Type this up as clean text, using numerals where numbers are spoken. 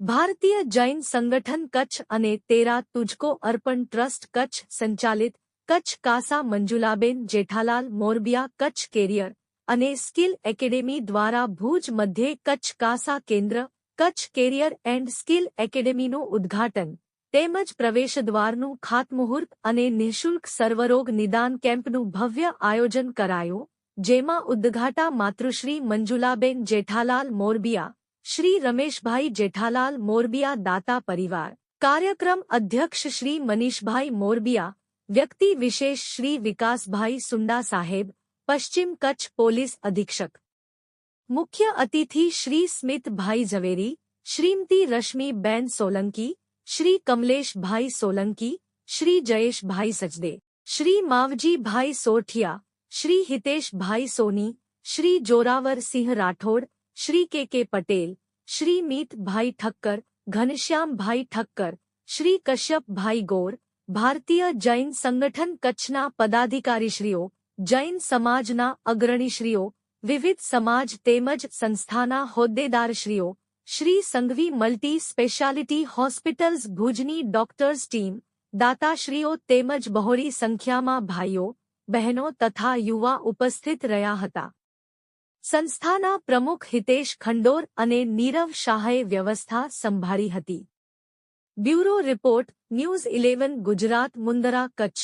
ભારતીય જૈન સંગઠન કચ્છ અને તેરા તુજકો અર્પણ ટ્રસ્ટ કચ્છ સંચાલિત કચ્છ કાસા મંજુલાબેન જેઠાલાલ મોરબિયા કચ્છ કેરિયર અને સ્કિલ એકેડેમી દ્વારા ભુજ મધ્યે કચ્છ કાસા કેન્દ્ર કચ્છ કેરિયર એન્ડ સ્કિલ એકેડેમીનું ઉદ્ઘાટન તેમજ પ્રવેશદ્વારનું ખાતમુહૂર્ત અને નિઃશુલ્ક સર્વરોગ નિદાન કેમ્પનું ભવ્ય આયોજન કરાયું, જેમાં ઉદ્ઘાટા માતૃશ્રી મંજુલાબેન જેઠાલાલ મોરબિયા, શ્રી રમેશભાઈ જેઠાલાલ મોરબિયા દાતા પરિવાર, કાર્યક્રમ અધ્યક્ષ શ્રી મનીષભાઈ મોરબિયા, વ્યક્તિ વિશેષ શ્રી વિકાસભાઈ સુંડા સાહેબ, પશ્ચિમ કચ્છ પોલીસ અધિક્ષક. મુખ્ય અતિથિ શ્રી સ્મિતભાઈ ઝવેરી, શ્રીમતી રશ્મિબેન સોલંકી, શ્રી કમલેશભાઈ સોલંકી, શ્રી જયેશભાઈ સચદે, શ્રી માવજીભાઈ સોરઠિયા, શ્રી હિતેશભાઈ સોની, શ્રી જોરાવરસિંહ રાઠોડ, શ્રી કે પટેલ, શ્રી મીતભાઈ ઠક્કર, ઘનશ્યામભાઈ ઠક્કર, શ્રી કશ્યપભાઈ ગોર, ભારતીય જૈન સંગઠન કચ્છના પદાધિકારીશ્રીઓ, જૈન સમાજના અગ્રણીશ્રીઓ, વિવિધ સમાજ તેમજ સંસ્થાના હોદ્દેદારશ્રીઓ, Shri Sanghvi multi specialty hospitals ભુજની ડોક્ટર્સ ટીમ, દાતાશ્રીઓ તેમજ બહોળી સંખ્યામાં ભાઈઓ, બહેનો તથા યુવા ઉપસ્થિત રહ્યા હતા. સંસ્થાના પ્રમુખ હિતેશ ખંડોર અને નીરવ શાહે વ્યવસ્થા સંભાળી હતી. Bureau report, news 11 Gujarat Mundra Kutch.